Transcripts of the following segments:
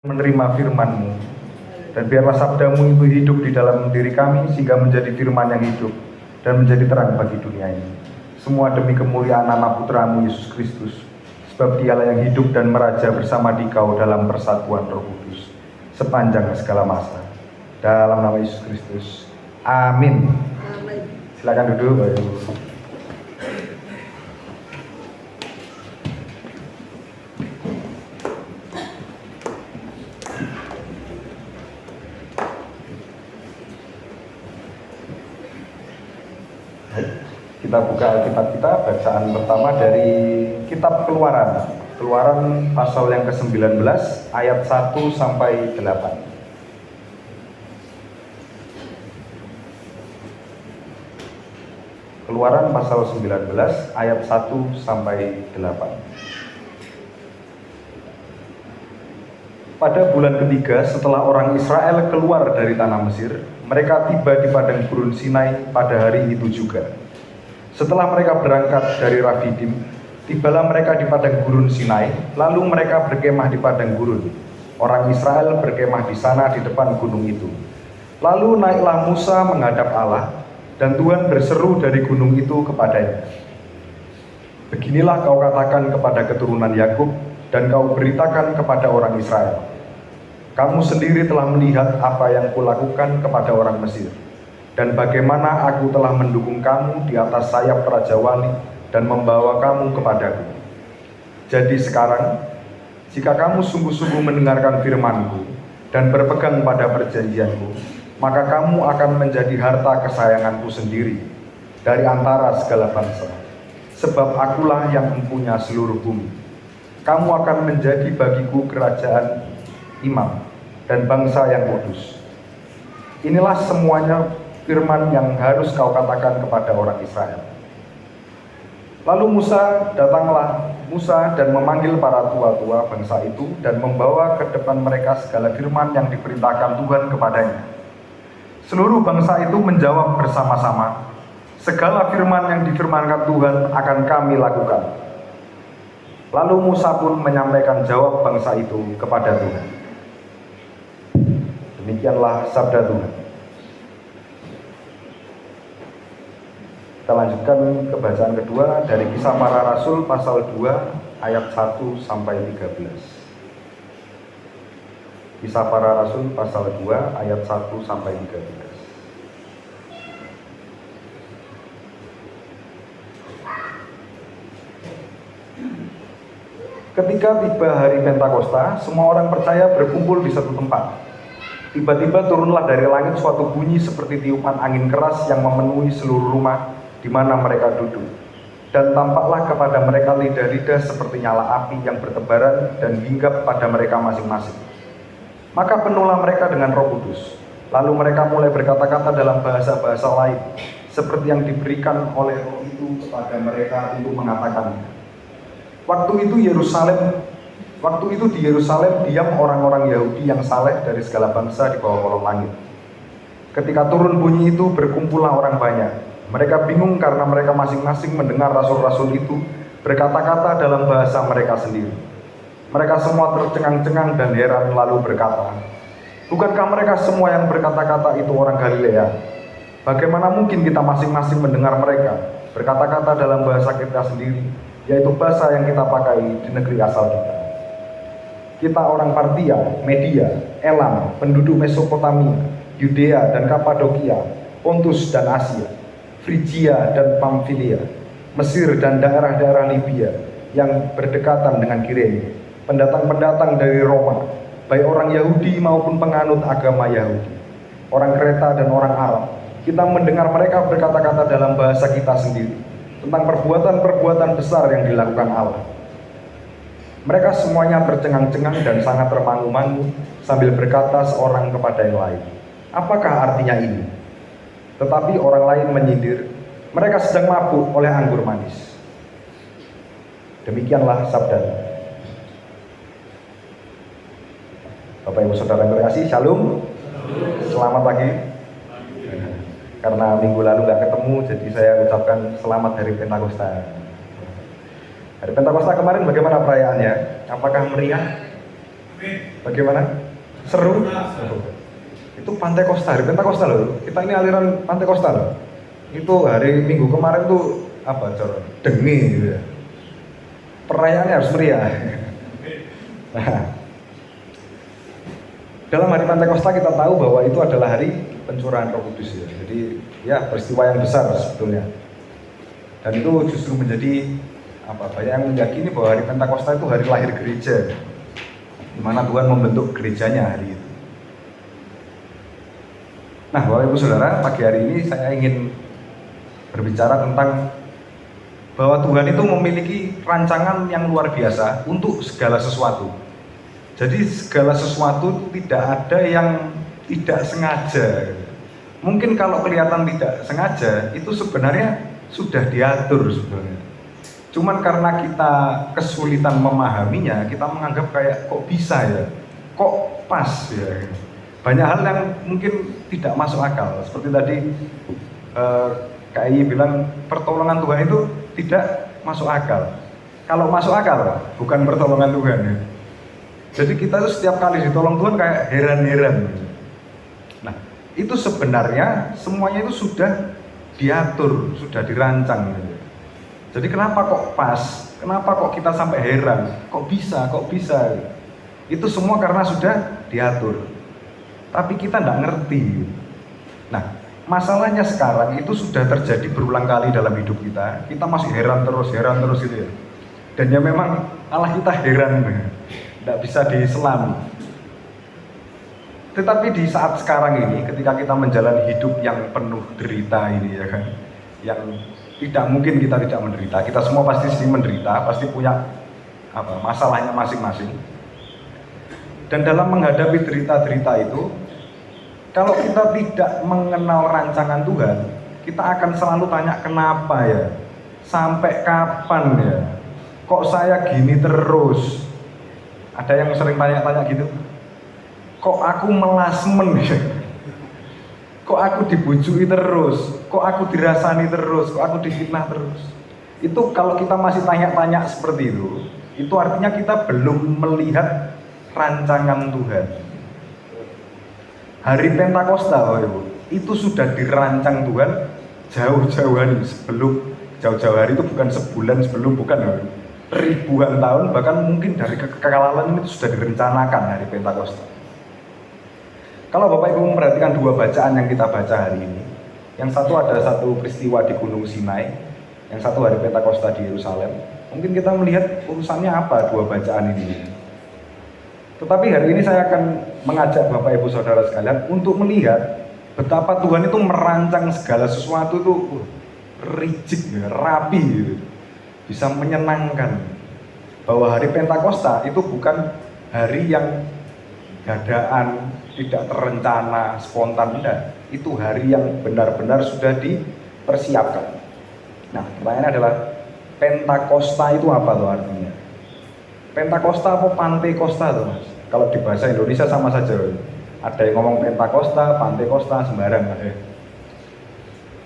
menerima firman-Mu, dan biarlah sabda-Mu itu hidup di dalam diri kami sehingga menjadi firman yang hidup dan menjadi terang bagi dunia ini. Semua demi kemuliaan nama Putra-Mu Yesus Kristus, sebab Dialah yang hidup dan meraja bersama Dikau dalam persatuan Roh Kudus sepanjang segala masa. Dalam nama Yesus Kristus, amin. Silakan duduk, Bapak Ibu. Kita buka Alkitab kita, bacaan pertama dari kitab Keluaran. Keluaran pasal yang ke-19 ayat 1 sampai 8. Keluaran pasal 19 ayat 1 sampai 8. Pada bulan ketiga setelah orang Israel keluar dari tanah Mesir, mereka tiba di padang gurun Sinai pada hari itu juga. Setelah mereka berangkat dari Rafidim, tibalah mereka di padang gurun Sinai, lalu mereka berkemah di padang gurun. Orang Israel berkemah di sana di depan gunung itu. Lalu naiklah Musa menghadap Allah, dan Tuhan berseru dari gunung itu kepadanya. Beginilah kau katakan kepada keturunan Yakub, dan kau beritakan kepada orang Israel. Kamu sendiri telah melihat apa yang kulakukan kepada orang Mesir, dan bagaimana aku telah mendukung kamu di atas sayap Raja Wali dan membawa kamu kepadaku. Jadi sekarang, jika kamu sungguh-sungguh mendengarkan firman-Ku dan berpegang pada perjanjian-Ku, maka kamu akan menjadi harta kesayangan-Ku sendiri dari antara segala bangsa. Sebab akulah yang mempunyai seluruh bumi. Kamu akan menjadi bagiku kerajaan imam dan bangsa yang kudus. Inilah semuanya firman yang harus kau katakan kepada orang Israel. Lalu datanglah Musa dan memanggil para tua-tua bangsa itu dan membawa ke depan mereka segala firman yang diperintahkan Tuhan kepadanya. Seluruh bangsa itu menjawab bersama-sama, segala firman yang difirmankan Tuhan akan kami lakukan. Lalu Musa pun menyampaikan jawab bangsa itu kepada Tuhan. Demikianlah sabda Tuhan. Kita lanjutkan ke bacaan kedua dari Kisah Para Rasul pasal 2 ayat 1 sampai 13. Kisah Para Rasul pasal 2 ayat 1 sampai 13. Ketika tiba hari Pentakosta, semua orang percaya berkumpul di satu tempat. Tiba-tiba turunlah dari langit suatu bunyi seperti tiupan angin keras yang memenuhi seluruh rumah di mana mereka duduk. Dan tampaklah kepada mereka lidah-lidah seperti nyala api yang bertebaran dan hinggap pada mereka masing-masing. Maka penuhlah mereka dengan Roh Kudus. Lalu mereka mulai berkata-kata dalam bahasa-bahasa lain, seperti yang diberikan oleh Roh itu kepada mereka untuk mengatakannya. Waktu itu di Yerusalem diam orang-orang Yahudi yang saleh dari segala bangsa di bawah kolong langit. Ketika turun bunyi itu, berkumpullah orang banyak. Mereka bingung karena mereka masing-masing mendengar rasul-rasul itu berkata-kata dalam bahasa mereka sendiri. Mereka semua tercengang-cengang dan heran lalu berkata, "Bukankah mereka semua yang berkata-kata itu orang Galilea? Bagaimana mungkin kita masing-masing mendengar mereka berkata-kata dalam bahasa kita sendiri, yaitu bahasa yang kita pakai di negeri asal kita? Kita orang Partia, Media, Elam, penduduk Mesopotamia, Yudea dan Kapadokia, Pontus dan Asia, Frigia dan Pamfilia, Mesir dan daerah-daerah Libya yang berdekatan dengan Kirene, pendatang-pendatang dari Roma, baik orang Yahudi maupun penganut agama Yahudi, orang Kreta dan orang Arab. Kita mendengar mereka berkata-kata dalam bahasa kita sendiri tentang perbuatan-perbuatan besar yang dilakukan Allah." Mereka semuanya tercengang-cengang dan sangat termangu-mangu sambil berkata seorang kepada yang lain, "Apakah artinya ini?" Tetapi orang lain menyindir, "Mereka sedang mabuk oleh anggur manis." Demikianlah sabda. Bapak Ibu Saudara yang terkasih, Shalom. Selamat pagi. Karena minggu lalu nggak ketemu, jadi saya ucapkan selamat hari Pentakosta. Hari Pentakosta kemarin bagaimana perayaannya? Apakah meriah? Bagaimana? Seru? Itu Pantai Kosta, hari Pentakosta loh. Kita ini aliran Pantai Kosta loh. Itu hari Minggu kemarin tuh apa, Cor? Dengi gitu ya. Perayaannya harus meriah. Nah, dalam hari Pantai Kosta kita tahu bahwa itu adalah hari pencurahan Roh Kudus ya. Jadi ya peristiwa yang besar sebetulnya. Dan itu justru menjadi banyak yang meyakini bahwa hari Pentakosta itu hari lahir gereja, di mana Tuhan membentuk gerejanya hari itu. Nah, Bapak Ibu Saudara, pagi hari ini saya ingin berbicara tentang bahwa Tuhan itu memiliki rancangan yang luar biasa untuk segala sesuatu. Jadi segala sesuatu itu tidak ada yang tidak sengaja. Mungkin kalau kelihatan tidak sengaja, itu sebenarnya sudah diatur sebenarnya. Cuman karena kita kesulitan memahaminya, kita menganggap kayak kok bisa ya, kok pas ya. Banyak hal yang mungkin tidak masuk akal. Seperti tadi Kak Iyi bilang pertolongan Tuhan itu tidak masuk akal. Kalau masuk akal, bukan pertolongan Tuhan ya. Jadi kita tuh setiap kali ditolong Tuhan kayak heran-heran. Nah, itu sebenarnya semuanya itu sudah diatur, sudah dirancang. Jadi kenapa kok pas? Kenapa kok kita sampai heran? Kok bisa? Kok bisa? Itu semua karena sudah diatur. Tapi kita tidak ngerti. Nah, masalahnya sekarang itu sudah terjadi berulang kali dalam hidup kita. Kita masih heran terus gitu ya. Dan ya memang Allah kita heran, tidak bisa diselami. Tetapi di saat sekarang ini, ketika kita menjalani hidup yang penuh derita ini ya kan, yang tidak mungkin kita tidak menderita. Kita semua pasti menderita, pasti punya masalahnya masing-masing. Dan dalam menghadapi derita-derita itu, kalau kita tidak mengenal rancangan Tuhan, kita akan selalu tanya kenapa ya? Sampai kapan ya? Kok saya gini terus? Ada yang sering tanya-tanya gitu. Kok aku melasmen ya? Kok aku dibujui terus? Kok aku dirasani terus? Kok aku difitnah terus? Itu kalau kita masih tanya-tanya seperti itu artinya kita belum melihat rancangan Tuhan. Hari Pentakosta, itu sudah dirancang Tuhan jauh-jauh hari sebelum, jauh-jauh hari itu bukan sebulan sebelum, bukan ribuan tahun, bahkan mungkin dari kekekalan itu sudah direncanakan hari Pentakosta. Kalau Bapak Ibu memperhatikan dua bacaan yang kita baca hari ini, yang satu ada satu peristiwa di Gunung Sinai, yang satu hari Pentakosta di Yerusalem. Mungkin kita melihat urusannya apa dua bacaan ini. Tetapi hari ini saya akan mengajak Bapak Ibu Saudara sekalian untuk melihat betapa Tuhan itu merancang segala sesuatu itu rigid, rapi, bisa menyenangkan. Bahwa hari Pentakosta itu bukan hari yang dadaan, tidak terencana, spontan, enggak. Itu hari yang benar-benar sudah dipersiapkan. Nah, pertanyaannya adalah Pentakosta itu apa tuh artinya? Pentakosta apa Pantekosta tuh Mas? Kalau di bahasa Indonesia sama saja. Ada yang ngomong Pentakosta, Pantekosta, sembarang ada.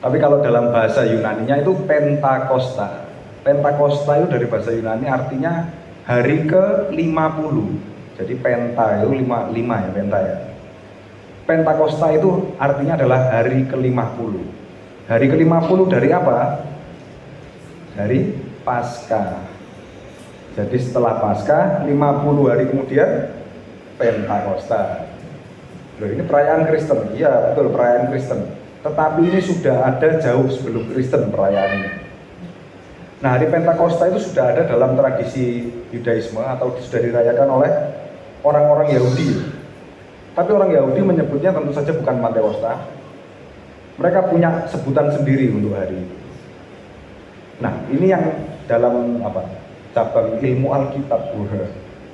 Tapi kalau dalam bahasa Yunaninya itu Pentakosta. Pentakosta itu dari bahasa Yunani artinya hari ke-50. Jadi penta itu 5 ya, penta ya. Pentakosta itu artinya adalah hari ke-50. Hari ke-50 dari apa? Dari Paskah. Jadi setelah Paskah 50 hari kemudian Pentakosta. Loh, ini perayaan Kristen. Iya, betul, perayaan Kristen. Tetapi ini sudah ada jauh sebelum Kristen perayaan ini. Nah, hari Pentakosta itu sudah ada dalam tradisi Yudaisme atau sudah dirayakan oleh orang-orang Yahudi. Tapi orang Yahudi menyebutnya tentu saja bukan Pentakosta. Mereka punya sebutan sendiri untuk hari itu. Nah, ini yang dalam cabang ilmu Alkitab.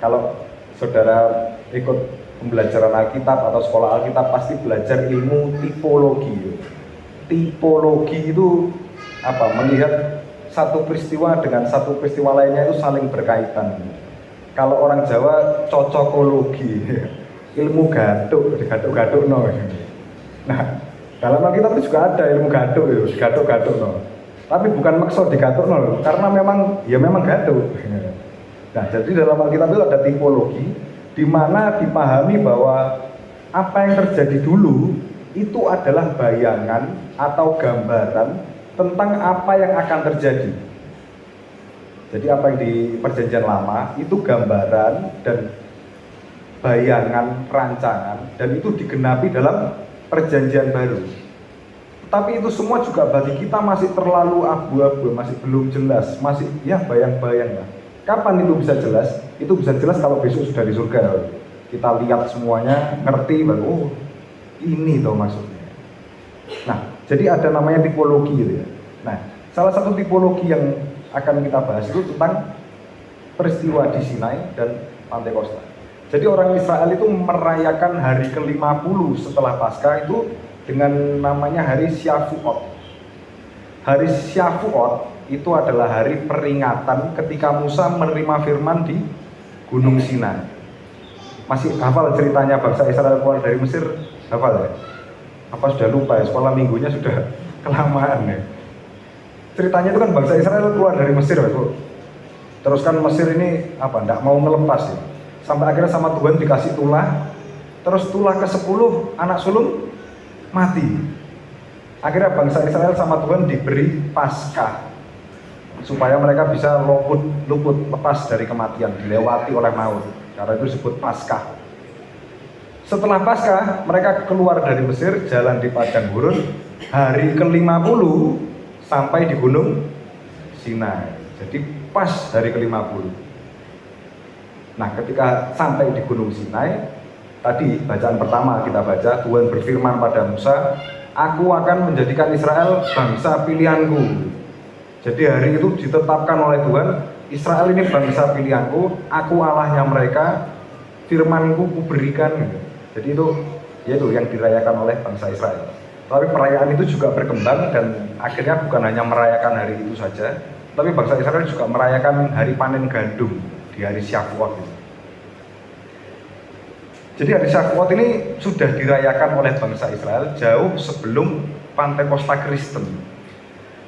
Kalau saudara ikut pembelajaran Alkitab atau sekolah Alkitab pasti belajar ilmu tipologi. Tipologi itu melihat satu peristiwa dengan satu peristiwa lainnya itu saling berkaitan. Kalau orang Jawa cocokologi, ilmu gaduk no. Nah, dalam Alkitab itu juga ada ilmu gaduk no. Tapi bukan maksud digatuk no, karena memang gaduk. Nah, jadi dalam Alkitab itu ada tipologi, di mana dipahami bahwa apa yang terjadi dulu itu adalah bayangan atau gambaran tentang apa yang akan terjadi. Jadi apa yang di perjanjian lama itu gambaran dan bayangan, rancangan, dan itu digenapi dalam perjanjian baru. Tapi itu semua juga bagi kita masih terlalu abu-abu, masih belum jelas, masih ya bayang-bayang lah. Kapan itu bisa jelas? Itu bisa jelas kalau besok sudah di surga. Kita lihat semuanya, ngerti baru, oh ini toh maksudnya. Nah, jadi ada namanya tipologi gitu ya. Nah, salah satu tipologi yang akan kita bahas itu tentang peristiwa di Sinai dan Pantekosta. Jadi orang Israel itu merayakan hari ke-50 setelah Paskah itu dengan namanya hari Syavuot. Hari Syavuot itu adalah hari peringatan ketika Musa menerima firman di Gunung Sinai. Masih hafal ceritanya bangsa Israel keluar dari Mesir? Hafal ya? Apa sudah lupa ya? Sekolah minggunya sudah kelamaan ya. Ceritanya itu kan bangsa Israel keluar dari Mesir ya, Bu. Terus kan Mesir ini tidak mau ngelepas ya. Sampai akhirnya sama Tuhan dikasih tulah. Terus tulah ke-10 anak sulung mati. Akhirnya bangsa Israel sama Tuhan diberi Paskah supaya mereka bisa luput lepas dari kematian, dilewati oleh maut. Karena itu disebut Paskah. Setelah Paskah, mereka keluar dari Mesir, jalan di padang gurun, hari ke-50 sampai di Gunung Sinai. Jadi pas hari ke-50. Nah, ketika sampai di Gunung Sinai, tadi bacaan pertama kita baca, Tuhan berfirman pada Musa, "Aku akan menjadikan Israel bangsa pilihanku." Jadi hari itu ditetapkan oleh Tuhan, Israel ini bangsa pilihanku, aku Allahnya mereka, firmanku kuberikan. Jadi itu yaitu yang dirayakan oleh bangsa Israel. Tapi perayaan itu juga berkembang dan akhirnya bukan hanya merayakan hari itu saja, tapi bangsa Israel juga merayakan hari panen gandum di hari Syavuot. Jadi hari Syavuot ini sudah dirayakan oleh bangsa Israel jauh sebelum Pantekosta Kristen.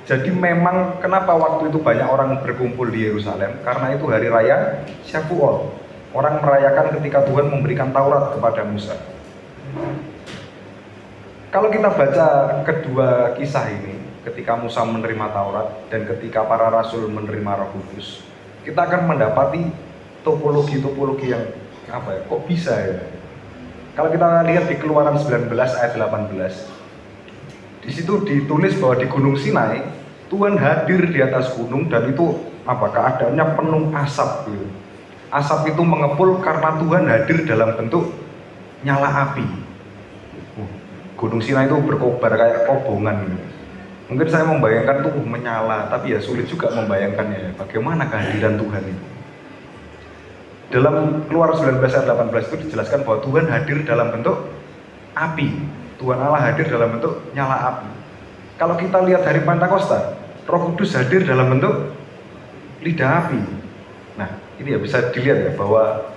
Jadi memang kenapa waktu itu banyak orang berkumpul di Yerusalem? Karena itu hari raya Syavuot. Orang merayakan ketika Tuhan memberikan Taurat kepada Musa. Kalau kita baca kedua kisah ini, ketika Musa menerima Taurat dan ketika para rasul menerima Roh Kudus, kita akan mendapati topologi-topologi yang kok bisa ya? Kalau kita lihat di Keluaran 19 ayat 18, di situ ditulis bahwa di Gunung Sinai Tuhan hadir di atas gunung dan itu keadaannya penuh asap gitu. Asap itu mengepul karena Tuhan hadir dalam bentuk nyala api. Gunung Sinai itu berkobar kayak kobongan gitu. Mungkin saya membayangkan tuh menyala, tapi ya sulit juga membayangkannya bagaimana kehadiran Tuhan itu. Dalam Keluaran 19 ayat 18 itu dijelaskan bahwa Tuhan hadir dalam bentuk api. Tuhan Allah hadir dalam bentuk nyala api. Kalau kita lihat hari Pantekosta, Roh Kudus hadir dalam bentuk lidah api. Nah, ini ya bisa dilihat ya bahwa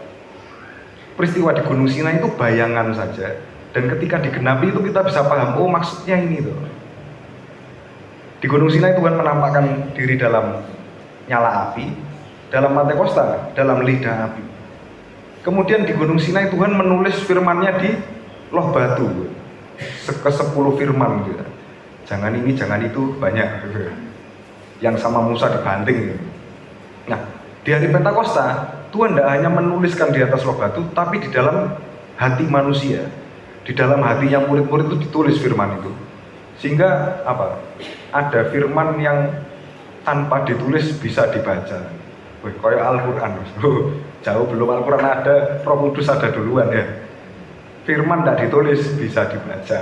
peristiwa di Gunung Sinai itu bayangan saja. Dan ketika digenapi itu kita bisa paham, oh maksudnya ini tuh. Di Gunung Sinai Tuhan menampakkan diri dalam nyala api, dalam Pantekosta dalam lidah api. Kemudian di Gunung Sinai Tuhan menulis firman-Nya di loh batu. Ke-10 firman gitu. Jangan ini, jangan itu, banyak gitu. Yang sama Musa dibanting gitu. Nah, di hari Pentakosta Tuhan tidak hanya menuliskan di atas loh batu, tapi di dalam hati manusia. Di dalam hatinya murid-murid itu ditulis firman itu. Sehingga ada firman yang tanpa ditulis bisa dibaca. Kayak Al-Quran. Jauh belum Al-Quran ada, Roh Kudus ada duluan ya. Firman tidak ditulis bisa dibaca.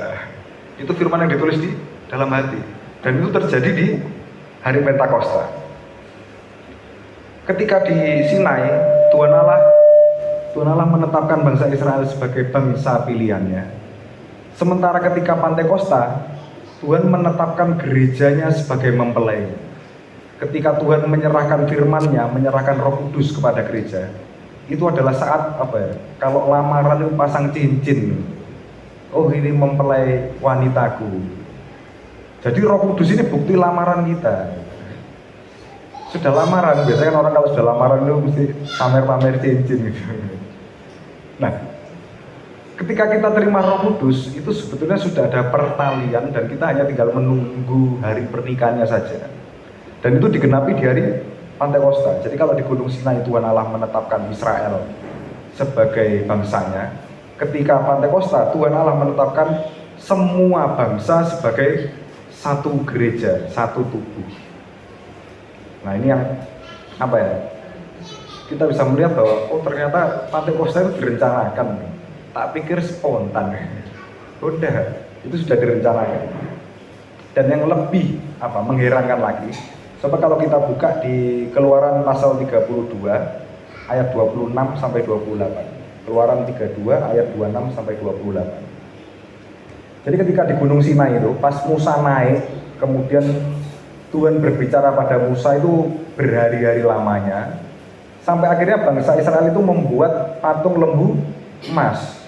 Itu firman yang ditulis di dalam hati. Dan itu terjadi di hari Pentakosta. Ketika di Sinai, Tuhan Allah menetapkan bangsa Israel sebagai bangsa pilihannya. Sementara ketika Pantekosta, Tuhan menetapkan gerejanya sebagai mempelai. Ketika Tuhan menyerahkan firman-Nya, menyerahkan Roh Kudus kepada gereja, itu adalah saat kalau lamaran itu pasang cincin. Oh, ini mempelai wanitaku. Jadi Roh Kudus ini bukti lamaran kita. Sudah lamaran, biasanya kan orang kalau sudah lamaran itu mesti pamer-pamer cincin gitu. Nah, ketika kita terima Roh Kudus, itu sebetulnya sudah ada pertalian dan kita hanya tinggal menunggu hari pernikahannya saja. Dan itu digenapi di hari Pantekosta. Jadi kalau di Gunung Sinai Tuhan Allah menetapkan Israel sebagai bangsanya, ketika Pantekosta Tuhan Allah menetapkan semua bangsa sebagai satu gereja, satu tubuh. Nah ini yang apa ya? Kita bisa melihat bahwa ternyata Pantekosta itu direncanakan. Tak pikir spontan. Udah, itu sudah direncanakan. Dan yang lebih mengherankan lagi, coba kalau kita buka di Keluaran pasal 32 ayat 26 sampai 28. Keluaran 32 ayat 26 sampai 28. Jadi ketika di Gunung Sinai itu, pas Musa naik, kemudian Tuhan berbicara pada Musa itu berhari-hari lamanya, sampai akhirnya bangsa Israel itu membuat patung lembu emas.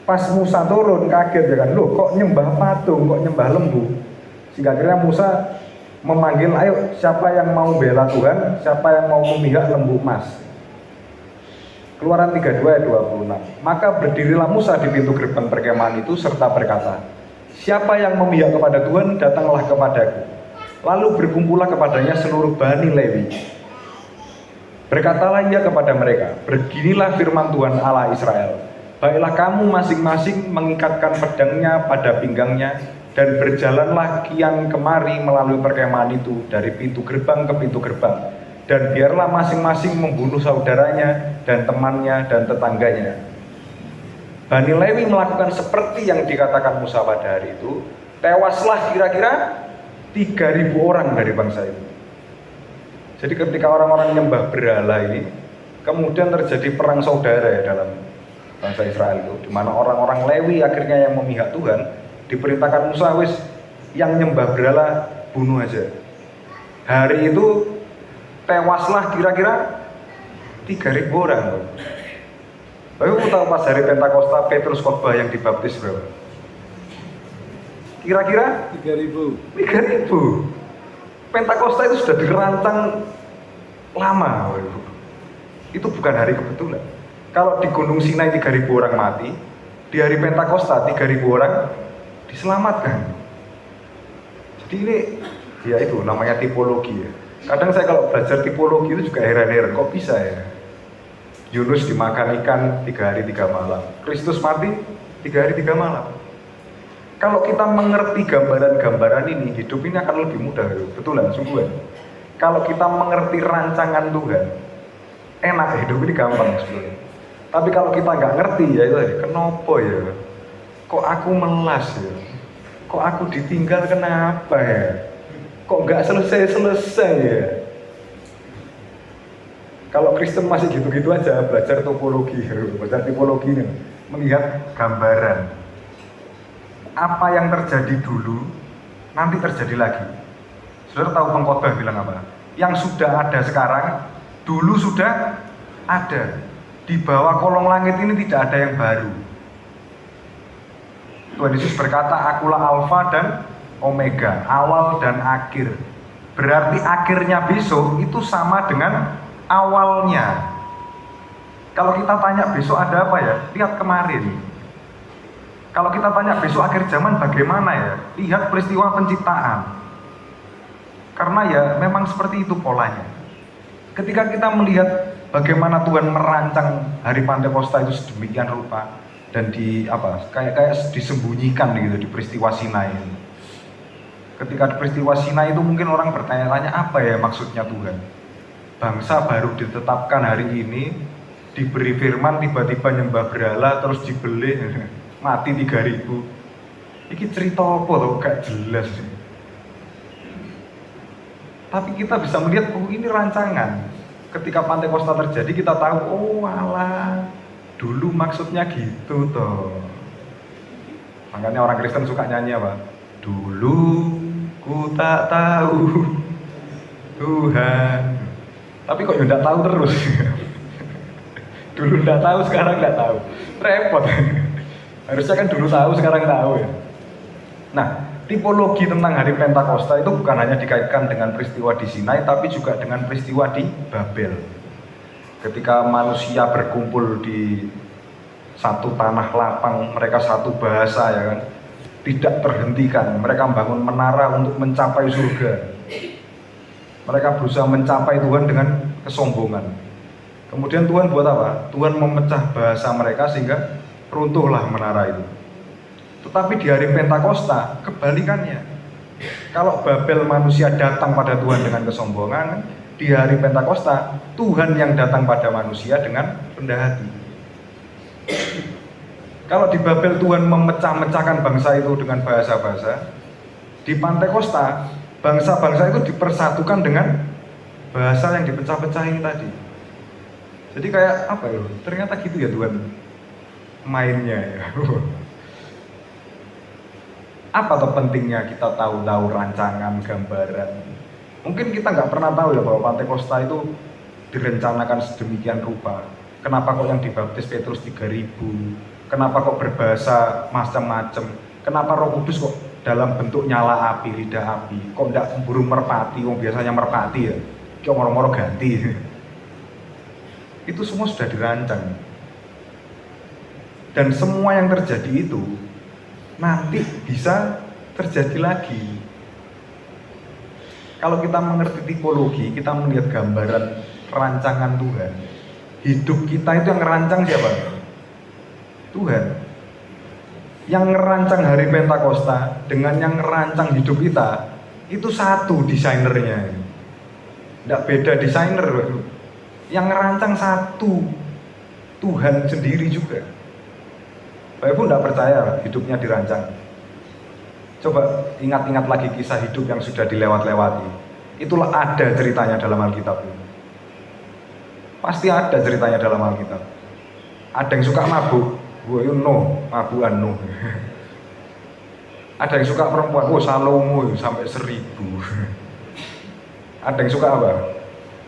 Pas Musa turun kaget ya kan, loh kok nyembah patung, kok nyembah lembu. Sehingga akhirnya Musa memanggil, ayo siapa yang mau bela Tuhan, siapa yang mau memihak lembu emas. Keluaran 32 ayat 26. Maka berdirilah Musa di pintu gerbang perkemahan itu serta berkata, siapa yang memihak kepada Tuhan, datanglah kepadaku. Lalu berkumpullah kepadanya seluruh Bani Lewi. Berkatalah ia kepada mereka, beginilah firman Tuhan Allah Israel. Baiklah kamu masing-masing mengikatkan pedangnya pada pinggangnya dan berjalanlah kian kemari melalui perkemahan itu dari pintu gerbang ke pintu gerbang, dan biarlah masing-masing membunuh saudaranya dan temannya dan tetangganya. Bani Lewi melakukan seperti yang dikatakan Musa pada hari itu. Tewaslah kira-kira 3.000 orang dari bangsa itu. Jadi ketika orang-orang nyembah berhala ini, kemudian terjadi perang saudara ya dalam bangsa Israel itu, di mana orang-orang Lewi akhirnya yang memihak Tuhan, diperintahkan Musa, wis yang nyembah berhala bunuh aja. Hari itu tewaslah kira-kira 3.000 orang. Bapak tahu pas hari Pentakosta Petrus khotbah yang dibaptis berapa? Kira-kira 3.000. Pentakosta itu sudah dirancang lama. Itu bukan hari kebetulan. Kalau di Gunung Sinai 3.000 orang mati, di hari Pentakosta 3.000 orang diselamatkan. Jadi ini ya itu namanya tipologi ya. Kadang saya kalau belajar tipologi itu juga heran-heran, kok bisa ya? Yunus dimakan ikan 3 hari 3 malam, Kristus mati 3 hari 3 malam. Kalau kita mengerti gambaran-gambaran ini, hidup ini akan lebih mudah, betulan, sungguhan. Kalau kita mengerti rancangan Tuhan, enak, hidup ini gampang sebenarnya. Tapi kalau kita nggak ngerti ya itu tadi, kenapa ya? Kok aku melas ya? Kok aku ditinggal kenapa ya? Kok nggak selesai-selesai ya? Kalau Kristen masih gitu-gitu aja, belajar topologi, belajar tipologi ini, melihat gambaran. Apa yang terjadi dulu, nanti terjadi lagi. Saudara tahu pengkhotbah bilang apa? Yang sudah ada sekarang, dulu sudah ada. Di bawah kolong langit ini tidak ada yang baru. Tuhan Yesus berkata, akulah Alfa dan Omega, awal dan akhir. Berarti akhirnya besok itu sama dengan awalnya. Kalau kita tanya besok ada apa ya? Lihat kemarin. Kalau kita tanya besok akhir zaman bagaimana ya? Lihat peristiwa penciptaan. Karena ya memang seperti itu polanya. Ketika kita melihat bagaimana Tuhan merancang hari Pantekosta itu sedemikian rupa dan kayak disembunyikan gitu di peristiwa Sinai. Ketika di peristiwa Sinai itu mungkin orang bertanya-tanya apa ya maksudnya Tuhan? Bangsa baru ditetapkan hari ini, diberi firman, tiba-tiba nyembah berhala terus dibelih mati 3.000. Ini cerita apa tuh? Gak jelas sih. Tapi kita bisa melihat, oh ini rancangan. Ketika Pantekosta terjadi kita tahu, oh alah, dulu maksudnya gitu toh. Makanya orang Kristen suka nyanyi apa? Dulu ku tak tahu Tuhan. Tapi kok ya enggak tahu terus. Dulu enggak tahu, sekarang enggak tahu. Repot. Harusnya kan dulu tahu, sekarang tahu ya. Nah, tipologi tentang hari Pentakosta itu bukan hanya dikaitkan dengan peristiwa di Sinai, tapi juga dengan peristiwa di Babel. Ketika manusia berkumpul di satu tanah lapang, mereka satu bahasa ya kan, tidak terhentikan. Mereka membangun menara untuk mencapai surga. Mereka berusaha mencapai Tuhan dengan kesombongan. Kemudian Tuhan buat apa? Tuhan memecah bahasa mereka sehingga runtuhlah menara itu. Tetapi di hari Pentakosta kebalikannya. Kalau Babel manusia datang pada Tuhan dengan kesombongan, di hari Pentakosta Tuhan yang datang pada manusia dengan rendah hati. Kalau di Babel Tuhan memecah-mecahkan bangsa itu dengan bahasa-bahasa, di Pentakosta bangsa-bangsa itu dipersatukan dengan bahasa yang dipecah-pecah ini tadi. Jadi kayak apa ya? Ternyata gitu ya Tuhan mainnya ya. Apa tuh pentingnya kita tahu-tahu rancangan, gambaran? Mungkin kita nggak pernah tahu ya bahwa Pentakosta itu direncanakan sedemikian rupa. Kenapa kok yang dibaptis Petrus 3.000? Kenapa kok berbahasa macam-macam? Kenapa Roh Kudus kok dalam bentuk nyala api, lidah api? Kok nggak burung merpati? Yang biasanya merpati ya, kok moro-moro ganti. Itu semua sudah dirancang. Dan semua yang terjadi itu nanti bisa terjadi lagi. Kalau kita mengerti tipologi, kita melihat gambaran rancangan Tuhan. Hidup kita itu yang ngerancang siapa? Tuhan. Yang ngerancang hari Pentakosta dengan yang ngerancang hidup kita itu satu desainernya. Tidak beda desainer. Yang ngerancang satu, Tuhan sendiri juga. Bapak Ibu tidak percaya hidupnya dirancang. Coba ingat-ingat lagi kisah hidup yang sudah dilewat-lewati. Itulah ada ceritanya dalam Alkitab. Pasti ada ceritanya dalam Alkitab. Ada yang suka mabuk, mabukan no. Ada yang suka perempuan, Salomo sampai 1000. Ada yang suka apa?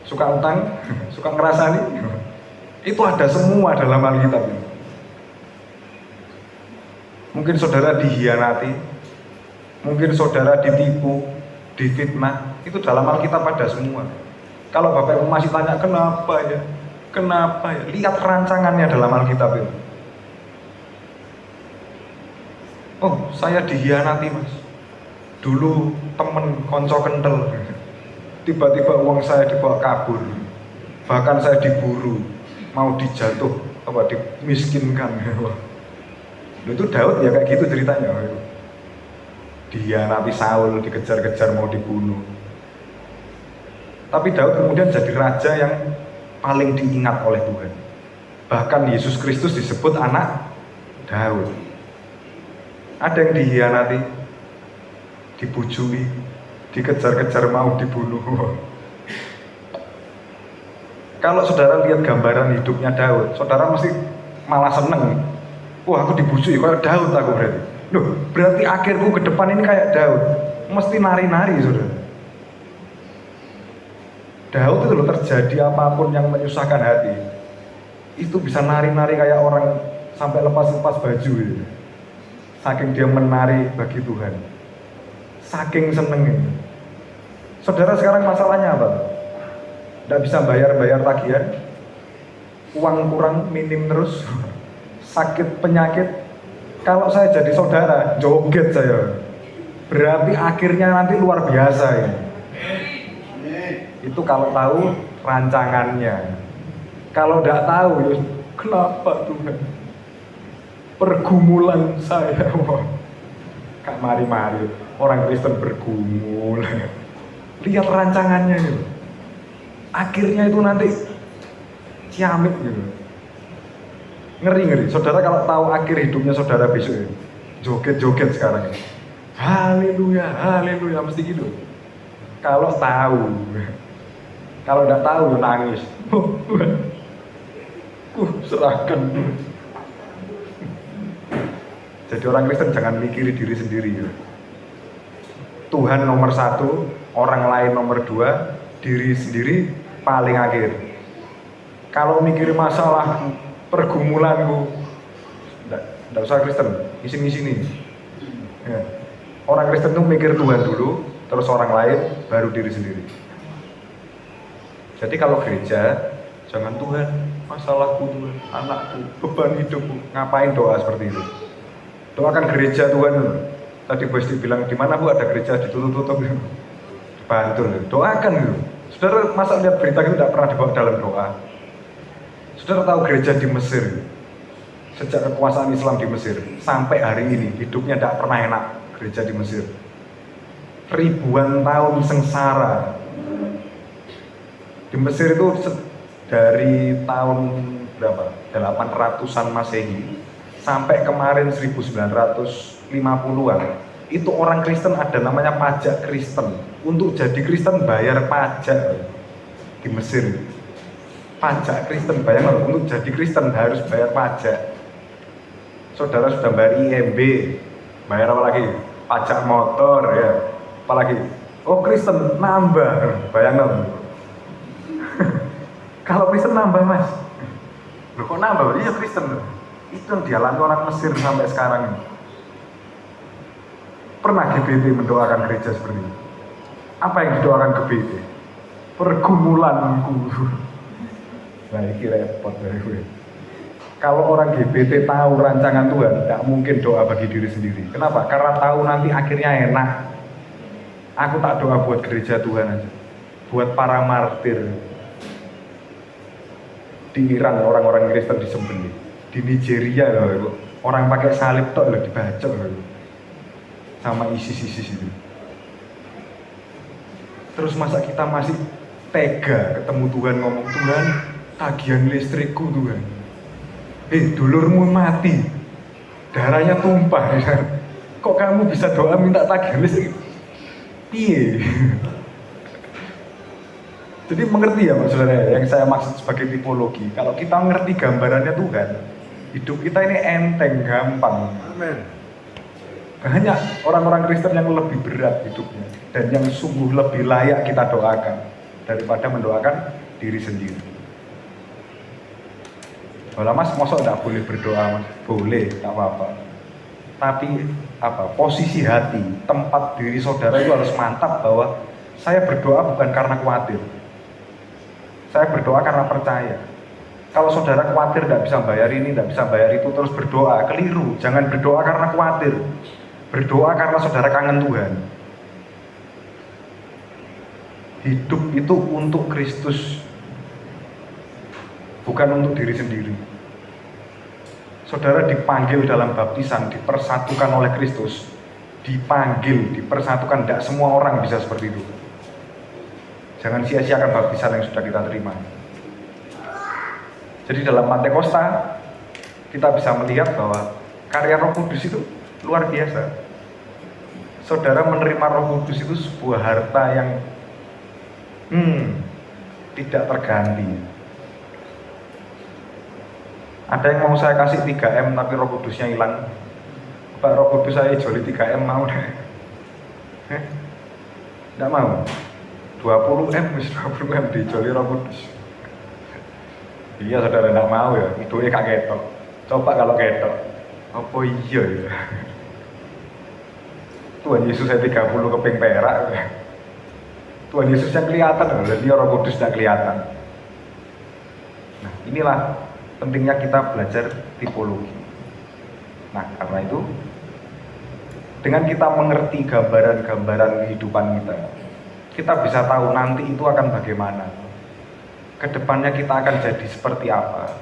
Suka utang, suka ngerasani. Itu ada semua dalam Alkitab. Mungkin saudara dihianati, mungkin saudara ditipu, difitnah, itu dalam Alkitab ada semua. Kalau Bapak Ibu masih tanya kenapa ya, lihat rancangannya dalam Alkitab itu. Oh, saya dihianati mas, dulu temen konco kental, tiba-tiba uang saya dibawa kabur, bahkan saya diburu, mau dijatuh, dimiskinkan. Itu Daud ya kayak gitu ceritanya. Dia nanti Saul dikejar-kejar mau dibunuh. Tapi Daud kemudian jadi raja yang paling diingat oleh Tuhan. Bahkan Yesus Kristus disebut anak Daud. Ada yang dihianati, dibujui, dikejar-kejar mau dibunuh. Kalau saudara lihat gambaran hidupnya Daud, saudara mesti malah seneng. Wah, aku dibujui kayak Daud aku berarti. Loh, berarti akhirku ke depan ini kayak Daud. Mesti nari-nari, saudara. Daud itu loh, terjadi apapun yang menyusahkan hati, itu bisa nari-nari kayak orang sampai lepas-lepas baju gitu. Saking dia menari bagi Tuhan, saking senengnya. Saudara sekarang masalahnya apa? Tidak bisa bayar tagihan, uang kurang, minim terus, sakit penyakit. Kalau saya jadi saudara, joget saya. Berarti akhirnya nanti luar biasa ya. Itu kalau tahu rancangannya. Kalau tidak tahu, ya kenapa Tuhan? Pergumulan saya, Kak mari-mari orang Kristen bergumul. Lihat rancangannya itu. Akhirnya itu nanti ciamik gitu. Ngeri. Saudara kalau tahu akhir hidupnya saudara besok, joget-joget sekarang ini. Haleluya, mesti gitu. Kalau tahu, kalau tidak tahu nangis. Serahkan. Jadi orang Kristen jangan mikiri diri sendiri. Tuhan nomor 1, orang lain nomor 2, diri sendiri paling akhir. Kalau mikir masalah pergumulanku, tidak usah Kristen, ngisi-ngisi. Ya. Orang Kristen itu mikir Tuhan dulu, terus orang lain, baru diri sendiri. Jadi kalau gereja, Jangan Tuhan, masalahku Tuhan, anakku, beban hidupku. Ngapain doa seperti itu? Doakan gereja Tuhan. Tadi Bu Esti bilang, di mana Bu ada gereja ditutup-tutup? Bantul, doakan gitu. Saudara masa lihat berita itu tidak pernah dibawa dalam doa? Saudara tahu gereja di Mesir, sejak kekuasaan Islam di Mesir, sampai hari ini hidupnya tidak pernah enak gereja di Mesir. Ribuan tahun sengsara. Di Mesir itu dari tahun berapa? 800-an Masehi sampai kemarin 1950-an itu orang Kristen ada namanya pajak Kristen. Untuk jadi Kristen bayar pajak di Mesir. Pajak Kristen, bayangkan untuk jadi Kristen harus bayar pajak. Saudara sudah bayar IMB, bayar apa lagi? Pajak motor ya, apalagi? Oh Kristen nambah, bayangkan. Kalau Kristen nambah mas, loh kok nambah? Iya Kristen, itu yang dialami orang Mesir sampai sekarang ini. Pernah GBT mendoakan gereja seperti ini? Apa yang didoakan GBT? Pergumulanku. Nah ini repot dari gue. Kalau orang GBT tahu rancangan Tuhan, tidak mungkin doa bagi diri sendiri. Kenapa? Karena tahu nanti akhirnya enak. Aku tak doa buat gereja Tuhan aja, buat para martir. Di Iran orang-orang Kristen disembelih, di Nigeria loh, orang pakai salib tok loh dibacok loh, sama ISIS itu. Terus masa kita masih tega ketemu Tuhan ngomong, Tuhan tagihan listrikku Tuhan, dulurmu mati, darahnya tumpah, kok kamu bisa doa minta tagihan listrik? Piye? Jadi mengerti ya Mas Saudara, yang saya maksud sebagai tipologi. Kalau kita mengerti gambarannya Tuhan, hidup kita ini enteng, gampang. Amin. Hanya orang-orang Kristen yang lebih berat hidupnya dan yang sungguh lebih layak kita doakan daripada mendoakan diri sendiri. Walau mas, masa tidak boleh berdoa mas? Boleh, tak apa-apa. Tapi posisi hati, tempat diri saudara itu harus mantap bahwa saya berdoa bukan karena khawatir. Saya berdoa karena percaya. Kalau saudara khawatir tidak bisa bayar ini, tidak bisa bayar itu, terus berdoa, keliru. Jangan berdoa karena khawatir. Berdoa karena saudara kangen Tuhan. Hidup itu untuk Kristus, bukan untuk diri sendiri. Saudara dipanggil dalam baptisan, dipersatukan oleh Kristus. Dipanggil, dipersatukan, tidak semua orang bisa seperti itu. Jangan sia-siakan baptisan yang sudah kita terima. Jadi dalam Pentakosta kita bisa melihat bahwa karya Roh Kudus itu luar biasa. Saudara menerima Roh Kudus itu sebuah harta yang tidak terganti. Ada yang mau saya kasih 3M tapi Roh Kudusnya hilang. Pak Roh Kudus saya joli 3M mau deh? Tidak mau. 20M dijoli Roh Kudus. Iya saudara tidak mau ya, hidupnya kak ketok. Coba kalau ketok, apa iya ya? Tuhan Yesus saya 30 keping perak. Tuhan Yesus yang kelihatan, dia Roh Kudus tidak kelihatan. Nah inilah pentingnya kita belajar tipologi. Nah karena itu, dengan kita mengerti gambaran-gambaran kehidupan kita bisa tahu nanti itu akan bagaimana. Kedepannya kita akan jadi seperti apa.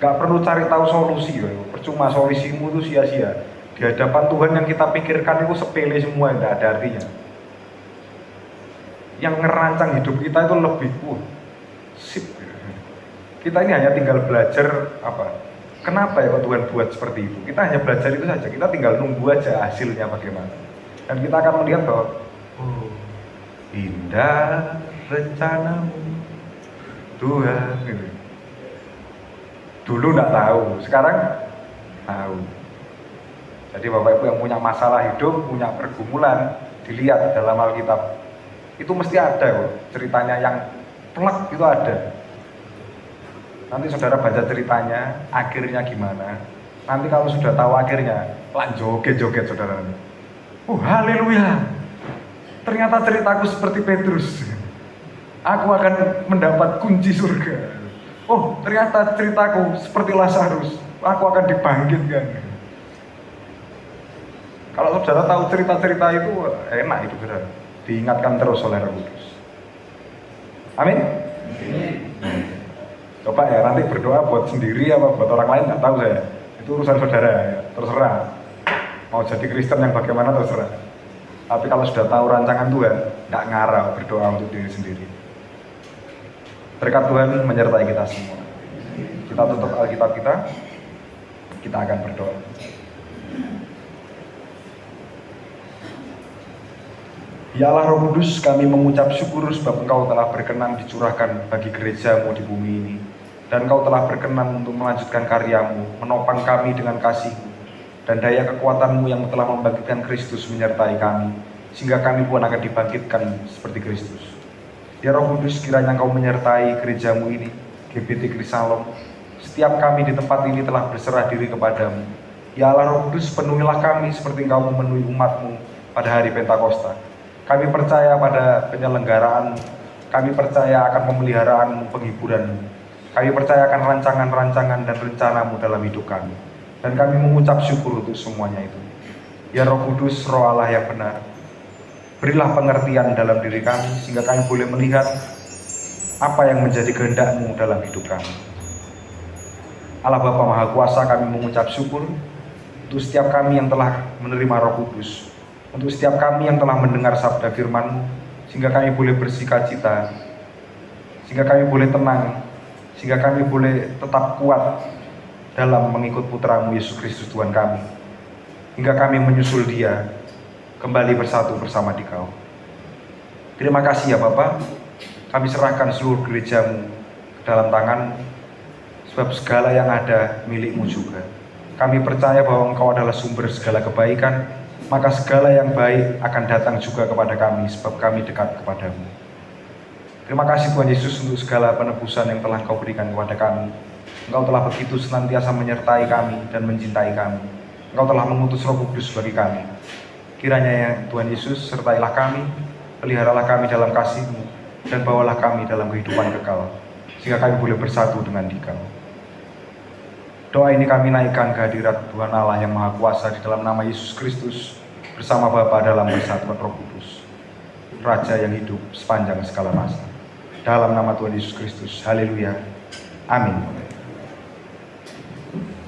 Gak perlu cari tahu solusi, percuma solusimu itu sia-sia. Di hadapan Tuhan yang kita pikirkan itu sepele semua, tidak ada artinya. Yang ngerancang hidup kita itu lebih sip. Kita ini hanya tinggal belajar kenapa ya kok Tuhan buat seperti itu. Kita hanya belajar itu saja, kita tinggal nunggu aja hasilnya bagaimana. Dan kita akan melihat bahwa indah rencanamu Tuhan gitu. Dulu enggak tahu, sekarang tahu. Jadi Bapak Ibu yang punya masalah hidup, punya pergumulan, dilihat dalam Alkitab. Itu mesti ada kok, ceritanya yang plek itu ada. Nanti saudara baca ceritanya, akhirnya gimana. Nanti kalau sudah tahu akhirnya, joget-joget saudara. Haleluya. Ternyata ceritaku seperti Petrus. Aku akan mendapat kunci surga. oh ternyata ceritaku seperti Lazarus, aku akan dibangkitkan. Kalau saudara tahu cerita-cerita itu enak itu saudara, diingatkan terus oleh Roh Kudus. Amin. Coba ya nanti berdoa buat sendiri apa buat orang lain nggak tahu saya. Itu urusan saudara ya, terserah. Mau jadi Kristen yang bagaimana terserah. Tapi kalau sudah tahu rancangan Tuhan, nggak ngarau berdoa untuk diri sendiri. Berkat Tuhan menyertai kita semua. Kita tutup Alkitab kita akan berdoa. Ya Allah Roh Kudus, kami mengucap syukur sebab Engkau telah berkenan dicurahkan bagi gerejamu di bumi ini. Dan Engkau telah berkenan untuk melanjutkan karyamu, menopang kami dengan kasih-Mu. Dan daya kekuatan-Mu yang telah membangkitkan Kristus menyertai kami, sehingga kami pun akan dibangkitkan seperti Kristus. Ya Roh Kudus, kiranya Engkau menyertai gerejamu ini, GBT Krisalom. Setiap kami di tempat ini telah berserah diri kepadamu. Ya Allah Roh Kudus, penuhilah kami seperti Engkau memenuhi umat-Mu pada hari Pentakosta. Kami percaya pada penyelenggaraan, kami percaya akan pemeliharaan penghiburan, kami percaya akan rancangan-rancangan dan rencana-Mu dalam hidup kami. Dan kami mengucap syukur untuk semuanya itu. Ya Roh Kudus, Roh Allah yang benar, berilah pengertian dalam diri kami, sehingga kami boleh melihat apa yang menjadi kehendak-Mu dalam hidup kami. Allah Bapa Maha Kuasa, kami mengucap syukur untuk setiap kami yang telah menerima Roh Kudus, untuk setiap kami yang telah mendengar sabda firman-Mu, sehingga kami boleh bersukacita, sehingga kami boleh tenang, sehingga kami boleh tetap kuat dalam mengikut Putra-Mu Yesus Kristus Tuhan kami, hingga kami menyusul Dia kembali bersatu bersama di Kau. Terima kasih ya Bapa, kami serahkan seluruh gereja-Mu ke dalam tangan, sebab segala yang ada milik-Mu juga. Kami percaya bahwa Engkau adalah sumber segala kebaikan, maka segala yang baik akan datang juga kepada kami, sebab kami dekat kepada-Mu. Terima kasih Tuhan Yesus untuk segala penebusan yang telah Engkau berikan kepada kami. Engkau telah begitu senantiasa menyertai kami dan mencintai kami. Engkau telah mengutus Roh Kudus bagi kami. Kiranya ya Tuhan Yesus, sertailah kami, peliharalah kami dalam kasih-Mu, dan bawalah kami dalam kehidupan kekal, sehingga kami boleh bersatu dengan Dikau. Doa ini kami naikkan ke hadirat Tuhan Allah yang Maha Kuasa di dalam nama Yesus Kristus, bersama Bapa dalam persatuan Roh Kudus, Raja yang hidup sepanjang segala masa. Dalam nama Tuhan Yesus Kristus, haleluya, amin.